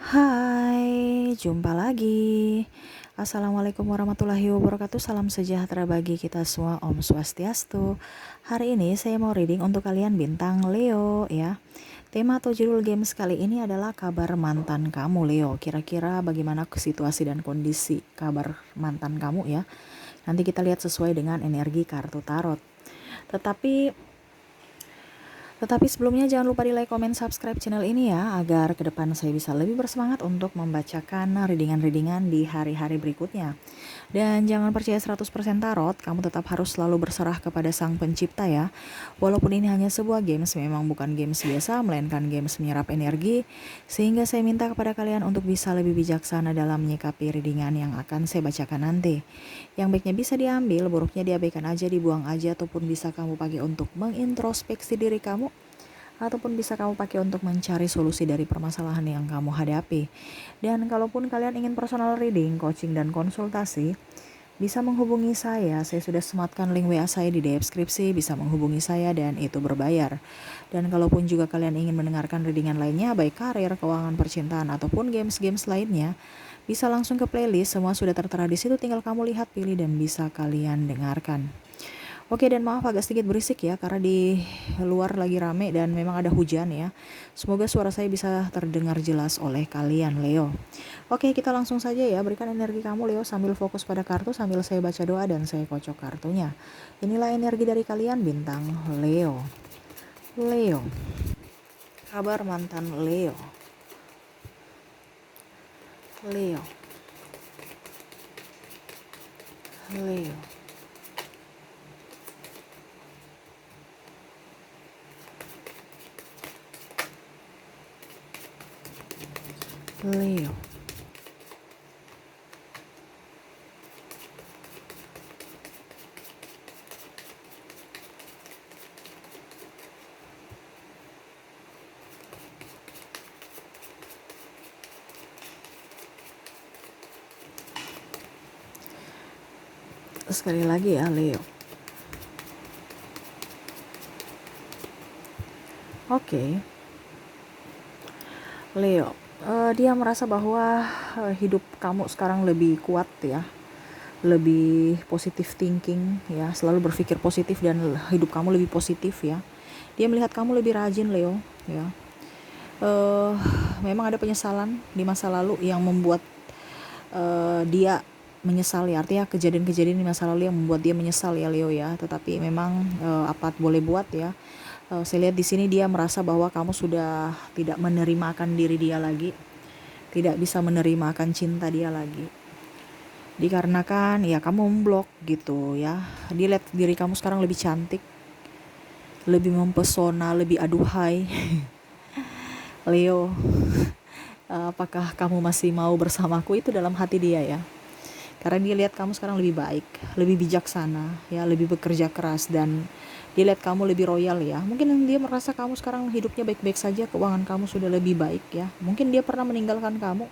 Hai, jumpa lagi. Assalamualaikum warahmatullahi wabarakatuh. Salam sejahtera bagi kita semua. Om Swastiastu. Hari ini saya mau reading untuk kalian bintang Leo ya. Tema atau judul games kali ini adalah kabar mantan kamu Leo. Kira-kira bagaimana situasi dan kondisi kabar mantan kamu ya. Nanti kita lihat sesuai dengan energi kartu tarot. Tetapi sebelumnya jangan lupa di like, comment, subscribe channel ini ya, agar ke depan saya bisa lebih bersemangat untuk membacakan readingan-readingan di hari-hari berikutnya. Dan jangan percaya 100% tarot, kamu tetap harus selalu berserah kepada Sang Pencipta ya. Walaupun ini hanya sebuah games, memang bukan games biasa, melainkan games menyerap energi, sehingga saya minta kepada kalian untuk bisa lebih bijaksana dalam menyikapi readingan yang akan saya bacakan nanti. Yang baiknya bisa diambil, buruknya diabaikan aja, dibuang aja, ataupun bisa kamu pakai untuk mengintrospeksi diri kamu, ataupun bisa kamu pakai untuk mencari solusi dari permasalahan yang kamu hadapi. Dan kalaupun kalian ingin personal reading, coaching, dan konsultasi, bisa menghubungi saya sudah sematkan link WA saya di deskripsi, bisa menghubungi saya dan itu berbayar. Dan kalaupun juga kalian ingin mendengarkan readingan lainnya, baik karir, keuangan, percintaan, ataupun games-games lainnya, bisa langsung ke playlist, semua sudah tertera di situ, tinggal kamu lihat, pilih, dan bisa kalian dengarkan. Oke, dan maaf agak sedikit berisik ya, karena di luar lagi rame dan memang ada hujan ya. Semoga suara saya bisa terdengar jelas oleh kalian Leo. Oke, kita langsung saja ya, berikan energi kamu Leo sambil fokus pada kartu, sambil saya baca doa dan saya kocok kartunya. Inilah energi dari kalian bintang Leo. Leo, kabar mantan Leo. Leo, Leo, Leo. Sekali lagi ya Leo. Oke. Leo, dia merasa bahwa hidup kamu sekarang lebih kuat ya, lebih positive thinking ya, selalu berpikir positif dan hidup kamu lebih positif ya. Dia melihat kamu lebih rajin Leo ya. Memang ada penyesalan di masa lalu yang membuat dia menyesal ya, artinya kejadian-kejadian di masa lalu yang membuat dia menyesal ya Leo ya. Tetapi memang apa boleh buat ya. Saya lihat di sini dia merasa bahwa kamu sudah tidak menerima akan diri dia lagi, tidak bisa menerima akan cinta dia lagi. Dikarenakan ya kamu memblok gitu ya. Dia lihat diri kamu sekarang lebih cantik, lebih mempesona, lebih aduhai. Leo, apakah kamu masih mau bersamaku? Itu dalam hati dia ya. Karena dia lihat kamu sekarang lebih baik, lebih bijaksana ya, lebih bekerja keras, dan dia lihat kamu lebih royal ya. Mungkin dia merasa kamu sekarang hidupnya baik-baik saja, keuangan kamu sudah lebih baik ya. Mungkin dia pernah meninggalkan kamu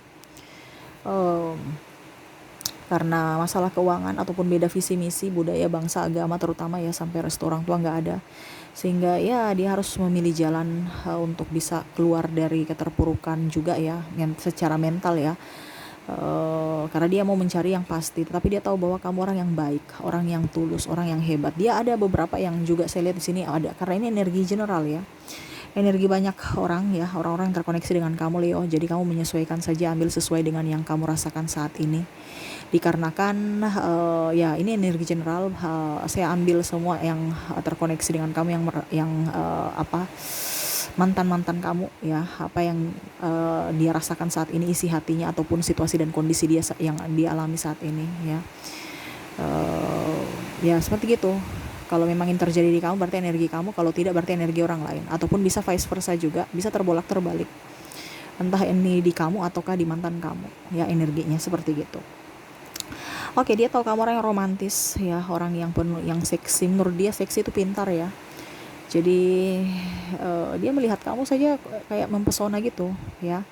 karena masalah keuangan ataupun beda visi misi, budaya, bangsa, agama terutama ya, sampai restu orang tua nggak ada, sehingga ya dia harus memilih jalan untuk bisa keluar dari keterpurukan juga ya, secara mental ya. Karena dia mau mencari yang pasti, tetapi dia tahu bahwa kamu orang yang baik, orang yang tulus, orang yang hebat. Dia ada beberapa yang juga saya lihat di sini ada, karena ini energi general ya, energi banyak orang ya, orang-orang yang terkoneksi dengan kamu Leo. Jadi kamu menyesuaikan saja, ambil sesuai dengan yang kamu rasakan saat ini. Dikarenakan ya ini energi general, saya ambil semua yang terkoneksi dengan kamu, yang mantan kamu ya, apa yang dia rasakan saat ini, isi hatinya ataupun situasi dan kondisi dia yang dia alami saat ini ya. Ya seperti gitu. Kalau memang ini terjadi di kamu berarti energi kamu, kalau tidak berarti energi orang lain, ataupun bisa vice versa juga, bisa terbolak terbalik, entah ini di kamu ataukah di mantan kamu ya, energinya seperti gitu. Oke, dia tahu kamu orang yang romantis ya, orang yang penuh, yang seksi. Menurut dia seksi itu pintar ya. Jadi dia melihat kamu saja kayak mempesona gitu ya.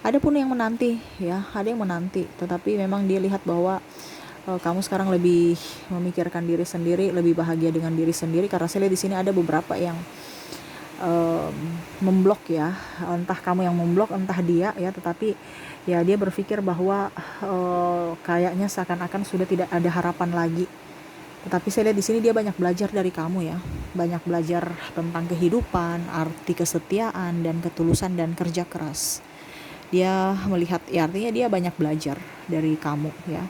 Ada pun yang menanti ya, ada yang menanti, tetapi memang dia lihat bahwa kamu sekarang lebih memikirkan diri sendiri, lebih bahagia dengan diri sendiri. Karena saya lihat di sini ada beberapa yang em, memblok ya, entah kamu yang memblok entah dia ya, tetapi ya dia berpikir bahwa kayaknya seakan-akan sudah tidak ada harapan lagi. Tetapi saya lihat di sini dia banyak belajar dari kamu ya, banyak belajar tentang kehidupan, arti kesetiaan dan ketulusan dan kerja keras. Dia melihat ya, artinya dia banyak belajar dari kamu ya.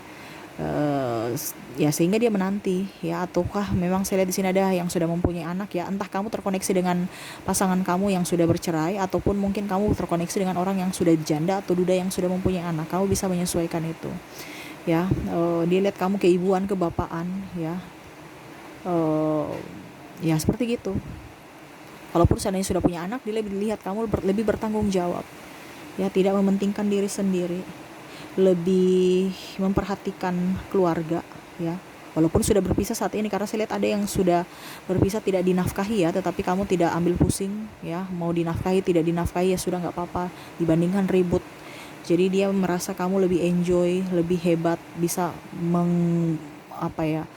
Ya sehingga dia menanti ya, ataukah memang saya lihat di sini ada yang sudah mempunyai anak ya, entah kamu terkoneksi dengan pasangan kamu yang sudah bercerai, ataupun mungkin kamu terkoneksi dengan orang yang sudah janda atau duda yang sudah mempunyai anak. Kamu bisa menyesuaikan itu ya. Dia lihat kamu keibuan, kebapaan ya, eh, ya seperti gitu. Kalaupun seandainya sudah punya anak, dia lebih lihat kamu lebih bertanggung jawab ya, tidak mementingkan diri sendiri, lebih memperhatikan keluarga ya. Walaupun sudah berpisah saat ini, karena saya lihat ada yang sudah berpisah tidak dinafkahi ya, tetapi kamu tidak ambil pusing ya, mau dinafkahi tidak dinafkahi ya sudah, nggak apa-apa dibandingkan ribut. Jadi dia merasa kamu lebih enjoy, lebih hebat, bisa apa ya,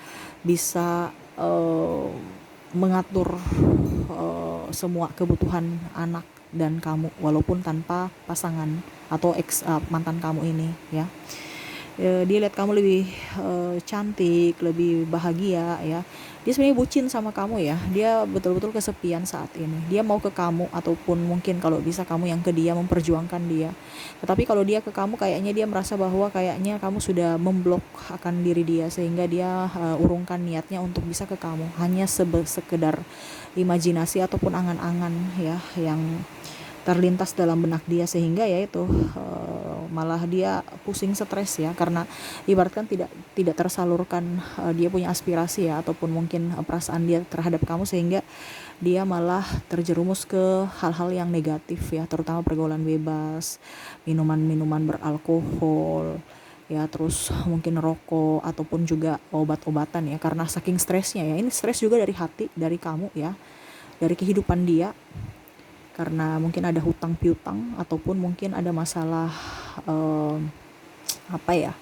bisa mengatur semua kebutuhan anak dan kamu, walaupun tanpa pasangan atau mantan kamu ini ya. Dia lihat kamu lebih cantik, lebih bahagia ya. Dia sebenarnya bucin sama kamu ya. Dia betul-betul kesepian saat ini. Dia mau ke kamu, ataupun mungkin kalau bisa kamu yang ke dia, memperjuangkan dia. Tetapi kalau dia ke kamu, kayaknya dia merasa bahwa kayaknya kamu sudah memblok akan diri dia, sehingga dia urungkan niatnya untuk bisa ke kamu. Hanya sekedar imajinasi ataupun angan-angan ya yang terlintas dalam benak dia, sehingga ya itu malah dia pusing, stres ya, karena ibaratkan tidak tersalurkan dia punya aspirasi ya, ataupun mungkin perasaan dia terhadap kamu, sehingga dia malah terjerumus ke hal-hal yang negatif ya, terutama pergaulan bebas, minuman-minuman beralkohol ya, terus mungkin rokok ataupun juga obat-obatan ya, karena saking stresnya ya. Ini stres juga dari hati, dari kamu ya, dari kehidupan dia, karena mungkin ada hutang piutang, ataupun mungkin ada masalah eh, apa ya,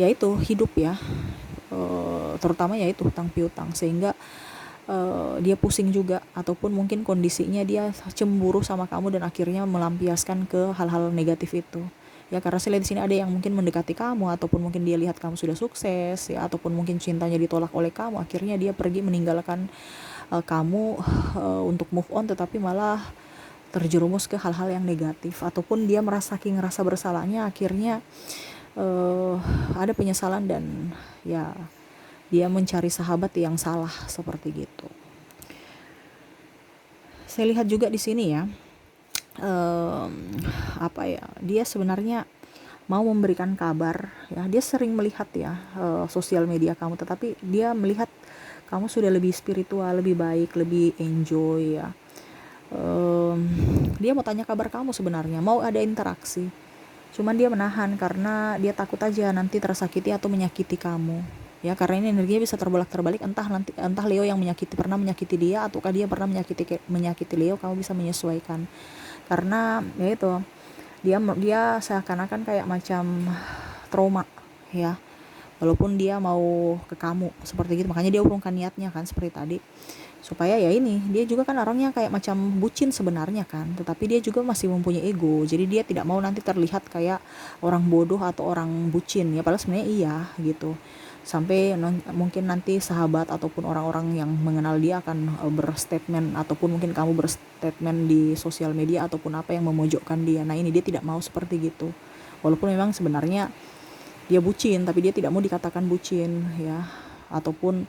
yaitu hidup ya, terutama yaitu hutang piutang, sehingga dia pusing juga, ataupun mungkin kondisinya dia cemburu sama kamu dan akhirnya melampiaskan ke hal-hal negatif itu ya. Karena saya lihat di sini ada yang mungkin mendekati kamu, ataupun mungkin dia lihat kamu sudah sukses ya, ataupun mungkin cintanya ditolak oleh kamu, akhirnya dia pergi meninggalkan kamu untuk move on, tetapi malah terjerumus ke hal-hal yang negatif, ataupun dia merasa ngerasa bersalahnya, akhirnya ada penyesalan, dan ya dia mencari sahabat yang salah seperti gitu. Saya lihat juga di sini ya, apa ya, dia sebenarnya mau memberikan kabar ya. Dia sering melihat ya sosial media kamu, tetapi dia melihat kamu sudah lebih spiritual, lebih baik, lebih enjoy ya. Dia mau tanya kabar kamu sebenarnya, mau ada interaksi, cuman dia menahan karena dia takut aja nanti tersakiti atau menyakiti kamu ya, karena ini energinya bisa terbolak-terbalik, entah Leo yang pernah menyakiti dia, ataukah dia pernah menyakiti Leo. Kamu bisa menyesuaikan, karena ya itu, dia seakan-akan kayak macam trauma ya, walaupun dia mau ke kamu seperti gitu. Makanya dia urungkan niatnya kan, seperti tadi, supaya ya ini, dia juga kan orangnya kayak macam bucin sebenarnya kan, tetapi dia juga masih mempunyai ego, jadi dia tidak mau nanti terlihat kayak orang bodoh atau orang bucin ya, padahal sebenarnya iya gitu. Sampai mungkin nanti sahabat ataupun orang-orang yang mengenal dia akan berstatement, ataupun mungkin kamu berstatement di sosial media ataupun apa, yang memojokkan dia. Nah ini dia tidak mau seperti gitu, walaupun memang sebenarnya dia bucin, tapi dia tidak mau dikatakan bucin ya. Ataupun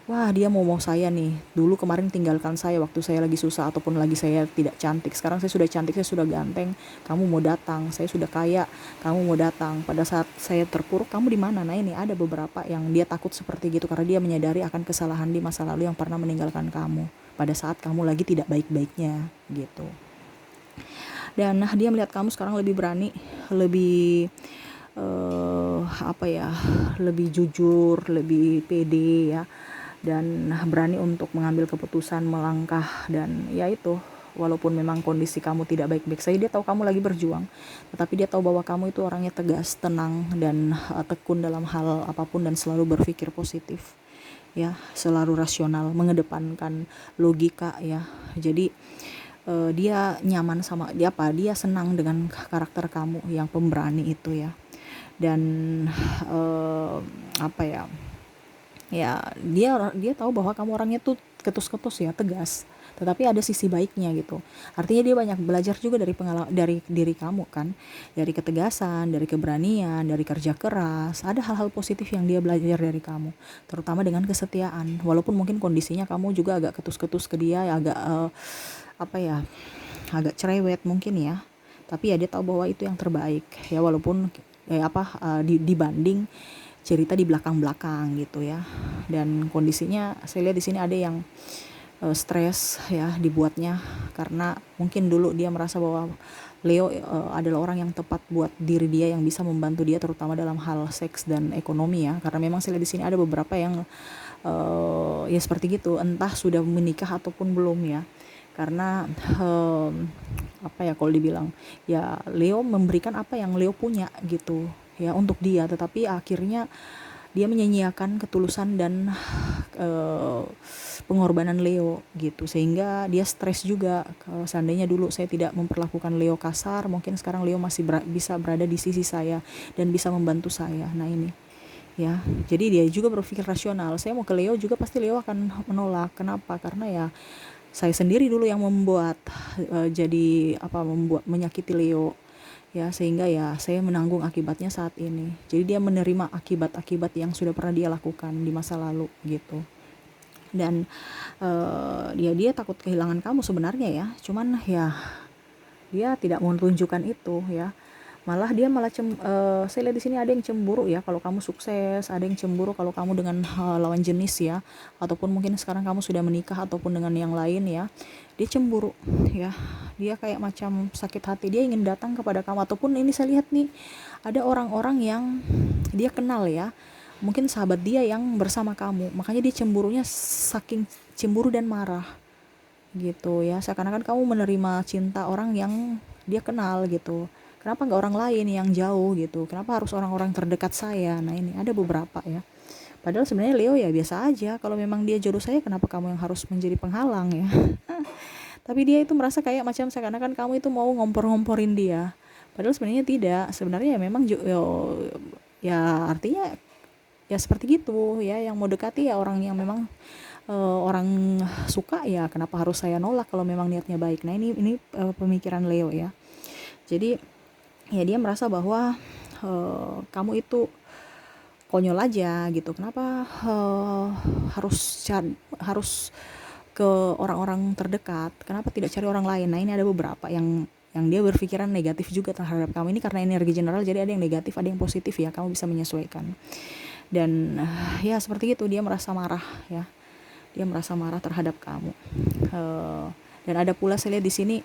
wah, dia mau saya nih, dulu kemarin tinggalkan saya waktu saya lagi susah, ataupun lagi saya tidak cantik, sekarang saya sudah cantik, saya sudah ganteng, kamu mau datang. Saya sudah kaya, kamu mau datang. Pada saat saya terpuruk, kamu di mana? Nah ini ada beberapa yang dia takut seperti gitu, karena dia menyadari akan kesalahan di masa lalu yang pernah meninggalkan kamu pada saat kamu lagi tidak baik-baiknya gitu. Dan nah, dia melihat kamu sekarang lebih berani, lebih apa ya, lebih jujur, lebih pede ya, dan berani untuk mengambil keputusan, melangkah. Dan ya itu, walaupun memang kondisi kamu tidak baik-baik saja, dia tahu kamu lagi berjuang, tetapi dia tahu bahwa kamu itu orangnya tegas, tenang, dan tekun dalam hal apapun, dan selalu berpikir positif ya, selalu rasional, mengedepankan logika ya. Jadi dia nyaman sama dia, dia senang dengan karakter kamu yang pemberani itu ya. Dan eh, apa ya, dia tahu bahwa kamu orangnya tuh ketus-ketus ya, tegas, tetapi ada sisi baiknya gitu. Artinya dia banyak belajar juga dari pengalaman, dari diri kamu kan, dari ketegasan, dari keberanian, dari kerja keras. Ada hal-hal positif yang dia belajar dari kamu, terutama dengan kesetiaan. Walaupun mungkin kondisinya kamu juga agak ketus-ketus ke dia, agak apa ya, agak cerewet mungkin ya, tapi ya dia tahu bahwa itu yang terbaik ya, walaupun dibanding cerita di belakang-belakang gitu ya. Dan kondisinya saya lihat di sini ada yang stres ya dibuatnya, karena mungkin dulu dia merasa bahwa Leo adalah orang yang tepat buat diri dia, yang bisa membantu dia terutama dalam hal seks dan ekonomi ya. Karena memang saya lihat di sini ada beberapa yang ya seperti gitu, entah sudah menikah ataupun belum ya. Karena apa ya, kalau dibilang ya, Leo memberikan apa yang Leo punya gitu ya untuk dia, tetapi akhirnya dia menyia-nyiakan ketulusan dan pengorbanan Leo gitu, sehingga dia stres juga. Kalau seandainya dulu saya tidak memperlakukan Leo kasar, mungkin sekarang Leo masih bisa berada di sisi saya dan bisa membantu saya. Nah ini ya, jadi dia juga berpikir rasional. Saya mau ke Leo juga pasti Leo akan menolak. Kenapa? Karena ya saya sendiri dulu yang membuat menyakiti Leo ya, sehingga ya saya menanggung akibatnya saat ini. Jadi dia menerima akibat-akibat yang sudah pernah dia lakukan di masa lalu gitu. Dan dia takut kehilangan kamu sebenarnya ya, cuman ya dia tidak mau menunjukkan itu ya. Malah dia saya lihat di sini ada yang cemburu ya kalau kamu sukses, ada yang cemburu kalau kamu dengan lawan jenis ya, ataupun mungkin sekarang kamu sudah menikah ataupun dengan yang lain ya. Dia cemburu ya, dia kayak macam sakit hati, dia ingin datang kepada kamu. Ataupun ini saya lihat nih, ada orang-orang yang dia kenal ya, mungkin sahabat dia yang bersama kamu, makanya dia cemburunya saking cemburu dan marah gitu ya, seakan-akan kamu menerima cinta orang yang dia kenal gitu. Kenapa nggak orang lain yang jauh gitu? Kenapa harus orang-orang terdekat saya? Nah ini ada beberapa ya. Padahal sebenarnya Leo ya biasa aja. Kalau memang dia jodoh saya, kenapa kamu yang harus menjadi penghalang ya? Tapi dia itu merasa kayak macam seakan-akan kamu itu mau ngompor-ngomporin dia. Padahal sebenarnya tidak. Sebenarnya ya memang ya artinya ya seperti gitu ya. Yang mau dekati ya orang yang memang orang suka ya. Kenapa harus saya nolak kalau memang niatnya baik? Nah ini pemikiran Leo ya. Jadi ya dia merasa bahwa kamu itu konyol aja gitu. Kenapa harus ke orang-orang terdekat? Kenapa tidak cari orang lain? Nah ini ada beberapa yang dia berpikiran negatif juga terhadap kamu ini, karena energi general. Jadi ada yang negatif, ada yang positif ya. Kamu bisa menyesuaikan. Dan ya seperti itu, dia merasa marah ya. Dia merasa marah terhadap kamu. Dan ada pula saya lihat di sini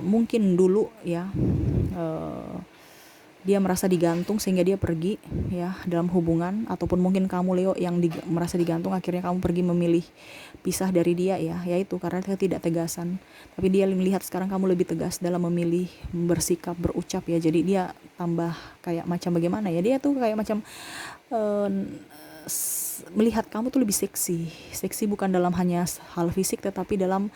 mungkin dulu ya dia merasa digantung sehingga dia pergi ya dalam hubungan, ataupun mungkin kamu Leo yang merasa digantung, akhirnya kamu pergi memilih pisah dari dia ya, yaitu karena ketidaktegasan. Tapi dia melihat sekarang kamu lebih tegas dalam memilih, bersikap, berucap ya. Jadi dia tambah kayak macam bagaimana ya, dia tuh kayak macam melihat kamu tuh lebih seksi bukan dalam hanya hal fisik, tetapi dalam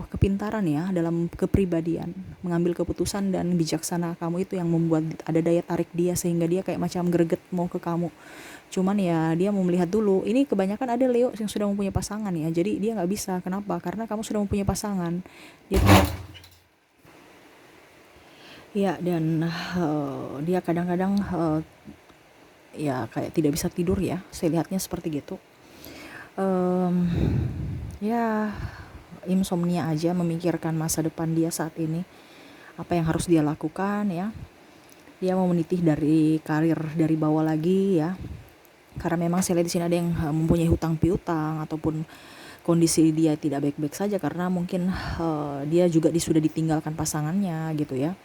kepintaran ya, dalam kepribadian, mengambil keputusan dan bijaksana kamu itu yang membuat ada daya tarik dia, sehingga dia kayak macam greget mau ke kamu. Cuman ya dia mau melihat dulu. Ini kebanyakan ada Leo yang sudah mempunyai pasangan ya, jadi dia nggak bisa. Kenapa? Karena kamu sudah mempunyai pasangan. Dia ya, dan dia kadang-kadang ya kayak tidak bisa tidur ya, saya lihatnya seperti gitu. Ya insomnia aja, memikirkan masa depan dia saat ini, apa yang harus dia lakukan ya. Dia mau meniti dari karir dari bawah lagi ya, karena memang saya lihat di sini ada yang mempunyai hutang piutang, ataupun kondisi dia tidak baik-baik saja karena mungkin dia juga sudah ditinggalkan pasangannya gitu ya.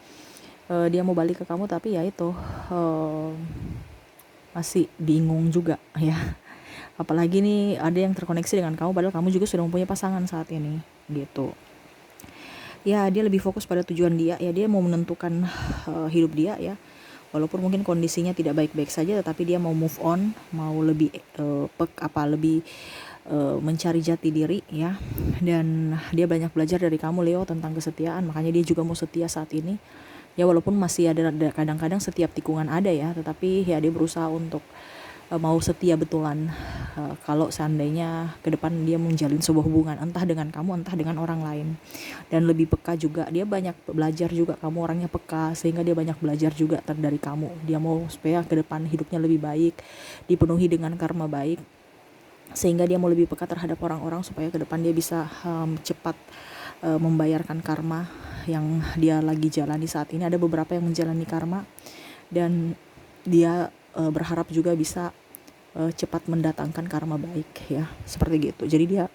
Dia mau balik ke kamu, tapi ya itu masih bingung juga ya. Apalagi nih ada yang terkoneksi dengan kamu, padahal kamu juga sudah mempunyai pasangan saat ini gitu. Ya dia lebih fokus pada tujuan dia ya, dia mau menentukan hidup dia ya. Walaupun mungkin kondisinya tidak baik-baik saja, tetapi dia mau move on, mau lebih lebih mencari jati diri ya, dan dia banyak belajar dari kamu Leo tentang kesetiaan, makanya dia juga mau setia saat ini ya, walaupun masih ada kadang-kadang setiap tikungan ada ya, tetapi ya dia berusaha untuk mau setia betulan. Kalau seandainya ke depan dia menjalin sebuah hubungan entah dengan kamu entah dengan orang lain, dan lebih peka juga, dia banyak belajar juga, kamu orangnya peka sehingga dia banyak belajar juga dari kamu. Dia mau supaya ke depan hidupnya lebih baik, dipenuhi dengan karma baik, sehingga dia mau lebih peka terhadap orang-orang supaya ke depan dia bisa cepat membayarkan karma yang dia lagi jalani saat ini. Ada beberapa yang menjalani karma dan dia berharap juga bisa cepat mendatangkan karma baik ya, seperti gitu. Jadi dia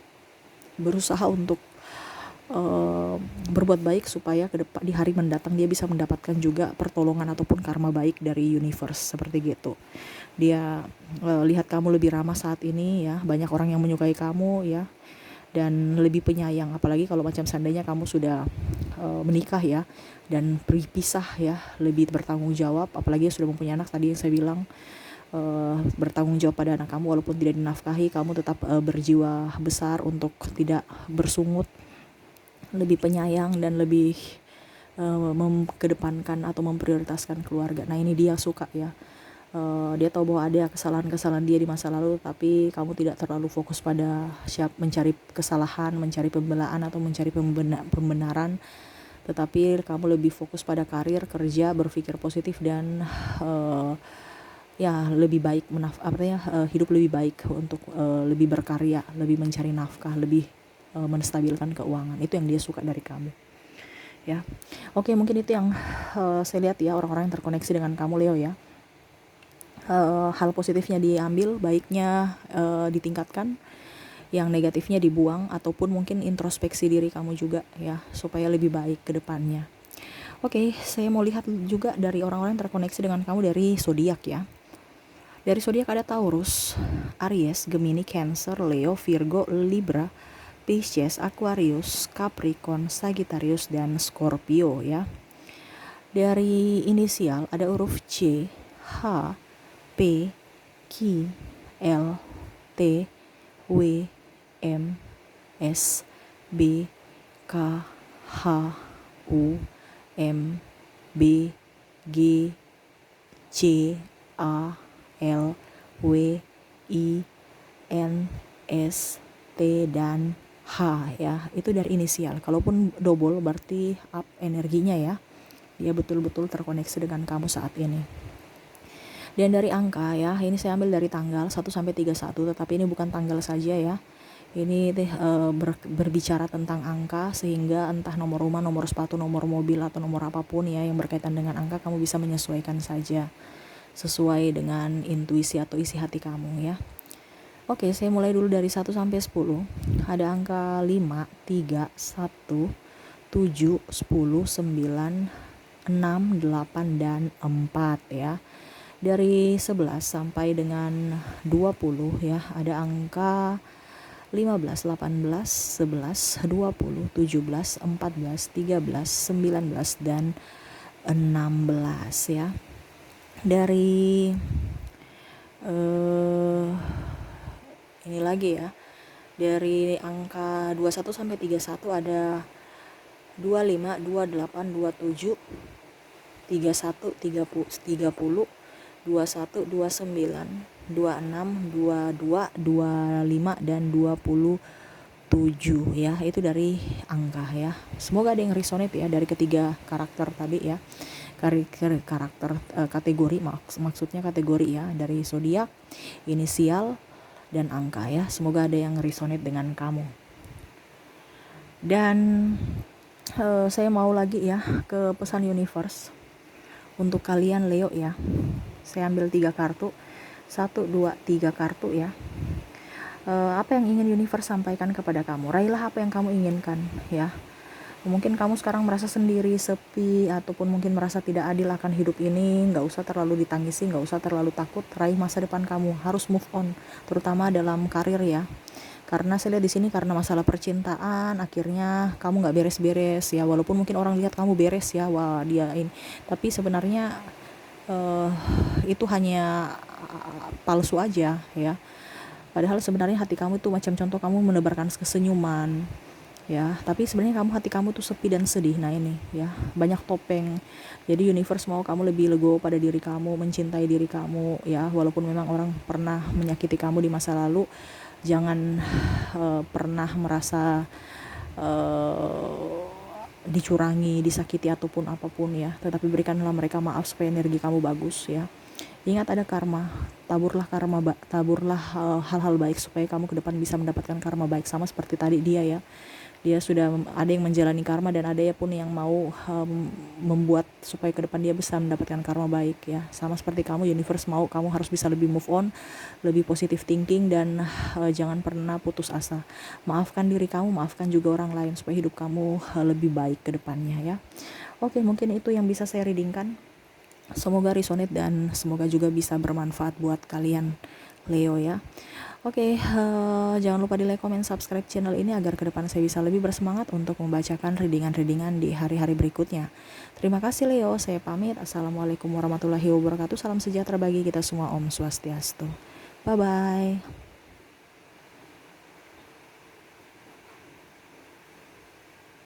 berusaha untuk berbuat baik supaya ke depan di hari mendatang dia bisa mendapatkan juga pertolongan ataupun karma baik dari universe, seperti gitu. Dia lihat kamu lebih ramah saat ini ya, banyak orang yang menyukai kamu ya, dan lebih penyayang, apalagi kalau macam seandainya kamu sudah menikah ya dan berpisah ya, lebih bertanggung jawab, apalagi sudah mempunyai anak tadi yang saya bilang, bertanggung jawab pada anak kamu, walaupun tidak dinafkahi kamu tetap berjiwa besar untuk tidak bersungut, lebih penyayang dan lebih kedepankan atau memprioritaskan keluarga. Nah ini dia suka ya. Dia tahu bahwa ada kesalahan-kesalahan dia di masa lalu, tapi kamu tidak terlalu fokus pada mencari kesalahan, mencari pembelaan atau mencari pembenaran, tetapi kamu lebih fokus pada karir, kerja, berpikir positif dan ya lebih baik hidup lebih baik untuk lebih berkarya, lebih mencari nafkah, lebih menstabilkan keuangan. Itu yang dia suka dari kamu ya. Oke, mungkin itu yang saya lihat ya, orang-orang yang terkoneksi dengan kamu Leo ya. Hal positifnya diambil, baiknya ditingkatkan, yang negatifnya dibuang, ataupun mungkin introspeksi diri kamu juga ya, supaya lebih baik ke depannya. Oke, saya mau lihat juga dari orang-orang yang terkoneksi dengan kamu dari zodiak ya. Dari zodiak ada Taurus, Aries, Gemini, Cancer, Leo, Virgo, Libra, Pisces, Aquarius, Capricorn, Sagittarius, dan Scorpio ya. Dari inisial ada huruf C, H, P, Q, L, T, W, M, S, B, K, H, U, M, B, G, C, A, L, W, I, N, S, T, dan H ya. Itu dari inisial. Kalaupun double berarti up energinya ya. Dia betul-betul terkoneksi dengan kamu saat ini. Dan dari angka ya, ini saya ambil dari tanggal 1 sampai 31, tetapi ini bukan tanggal saja ya. Ini berbicara tentang angka, sehingga entah nomor rumah, nomor sepatu, nomor mobil, atau nomor apapun ya yang berkaitan dengan angka, kamu bisa menyesuaikan saja sesuai dengan intuisi atau isi hati kamu ya. Oke, saya mulai dulu dari 1 sampai 10. Ada angka 5, 3, 1, 7, 10, 9, 6, 8, dan 4 ya. Dari 11 sampai dengan 20 ya, ada angka 15, 18, 11, 20, 17, 14, 13, 19, dan 16 ya. Dari ini lagi ya, dari angka 21 sampai 31 ada 25, 28, 27, 31, 30, 21, 29, 26, 22, 25, dan 27 ya. Itu dari angka ya. Semoga ada yang resonate ya dari ketiga karakter tadi ya. Karakter kategori, maksudnya kategori ya, dari zodiak, inisial, dan angka ya. Semoga ada yang resonate dengan kamu. Dan saya mau lagi ya ke pesan universe untuk kalian Leo ya. Saya ambil 3 kartu, 1, 2, 3 kartu ya. Apa yang ingin universe sampaikan kepada kamu? Raihlah apa yang kamu inginkan ya. Mungkin kamu sekarang merasa sendiri, sepi, ataupun mungkin merasa tidak adil akan hidup ini. Gak usah terlalu ditangisi, gak usah terlalu takut. Raih masa depan kamu, harus move on, terutama dalam karir ya. Karena saya lihat di sini karena masalah percintaan, akhirnya kamu gak beres-beres ya. Walaupun mungkin orang lihat kamu beres ya, wah dia ini. Tapi sebenarnya itu hanya palsu aja ya. Padahal sebenarnya hati kamu tuh macam contoh kamu menebarkan kesenyuman, ya, tapi sebenarnya hati kamu tuh sepi dan sedih. Nah ini ya, banyak topeng. Jadi universe mau kamu lebih legowo pada diri kamu, mencintai diri kamu ya, walaupun memang orang pernah menyakiti kamu di masa lalu. Jangan pernah merasa dicurangi, disakiti ataupun apapun ya, tetapi berikanlah mereka maaf supaya energi kamu bagus ya. Ingat ada karma, taburlah hal-hal baik supaya kamu ke depan bisa mendapatkan karma baik, sama seperti tadi dia ya. Dia sudah ada yang menjalani karma dan ada ya pun yang mau membuat supaya ke depan dia bisa mendapatkan karma baik ya. Sama seperti kamu, universe mau kamu harus bisa lebih move on, lebih positive thinking, dan jangan pernah putus asa. Maafkan diri kamu, maafkan juga orang lain supaya hidup kamu lebih baik ke depannya ya. Oke, mungkin itu yang bisa saya readingkan. Semoga resonate dan semoga juga bisa bermanfaat buat kalian Leo ya. Oke, jangan lupa di like, comment, subscribe channel ini agar ke depan saya bisa lebih bersemangat untuk membacakan readingan-readingan di hari-hari berikutnya. Terima kasih Leo, saya pamit. Assalamualaikum warahmatullahi wabarakatuh. Salam sejahtera bagi kita semua. Om Swastiastu. Bye-bye.